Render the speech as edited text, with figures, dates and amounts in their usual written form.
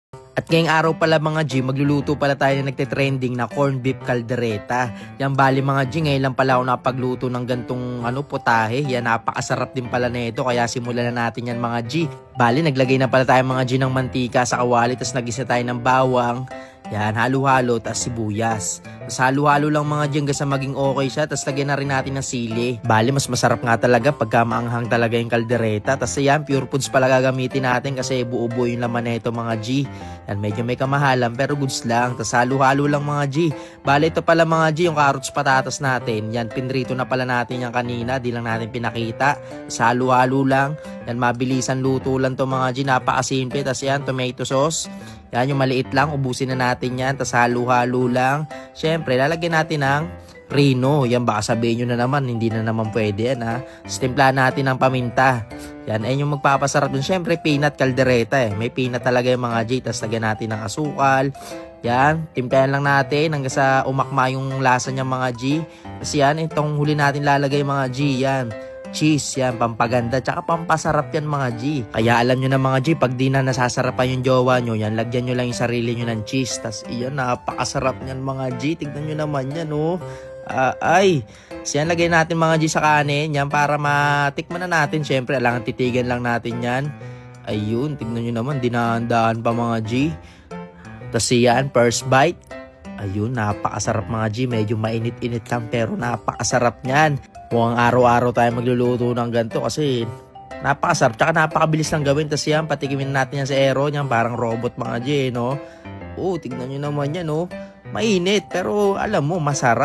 At ngayong araw pala mga G, magluluto pala tayo na nagte-trending na corn beef caldereta. Yan bali mga G, ngayon lang pala ako nakapagluto ng gantong putahe. Yan napakasarap din pala nito, kaya simulan na natin yan mga G. Bali naglagay na pala tayo mga G ng mantika sa kawali, tapos nagisa tayo ng bawang. Yan, halo-halo, tapos sibuyas. Tapos halo-halo lang mga G hanggang sa maging okay siya. Tapos lagyan na rin natin ng sili. Bali, mas masarap nga talaga pagka maanghang talaga yung kaldereta. Tapos yan, pure foods pala gagamitin natin kasi buo-buo yung laman na ito mga G. Yan, medyo may kamahalan pero goods lang. Tapos halo-halo lang mga G. Bali, ito pala mga G, yung carrots patatas natin. Yan, pinrito na pala natin yan kanina. Di lang natin pinakita. Tapos halo-halo lang. Yan, mabilisan luto lang to mga G. Napakasimple. Tapos yan, tomato sauce. Yan, yung maliit lang, ubusin na natin yan. Tapos halo-halo lang. Siyempre, lalagyan natin ng Reno. Yan, baka sabihin nyo na naman, hindi na naman pwede yan ha. Timplahan natin ng paminta. Yan, ayun yung magpapasarap dun. Siyempre, peanut caldereta eh. May peanut talaga yung mga G. Tapos lagyan natin ng asukal. Yan, timplahan lang natin hanggang sa umakma yung lasa niya mga G. Tapos yan, itong huli natin lalagay mga G. Yan, cheese, yan, pampaganda, tsaka pampasarap yan mga G. Kaya alam nyo na mga G, pag di na nasasarapan yung jowa nyo, yan, lagyan nyo lang yung sarili nyo ng cheese. Tas iyan, napakasarap yan mga G. Tignan nyo naman yan, oh. So yan, lagay natin mga G sa kanin, yan, para matikman na natin. Syempre, alangan titigan lang natin yan. Ayun, tignan nyo naman, dinahandaan pa mga G. Tas yan, first bite. Ayun, napakasarap mga G. Medyo mainit-init lang pero napakasarap niyan. Mukhang araw-araw tayo magluluto ng ganito kasi napakasarap. Tsaka napakabilis lang gawin. Tapos yan, patikimin natin yan sa aero niyan. Parang robot mga G, no? Oh, tignan nyo naman yan, no? Mainit pero alam mo, masarap.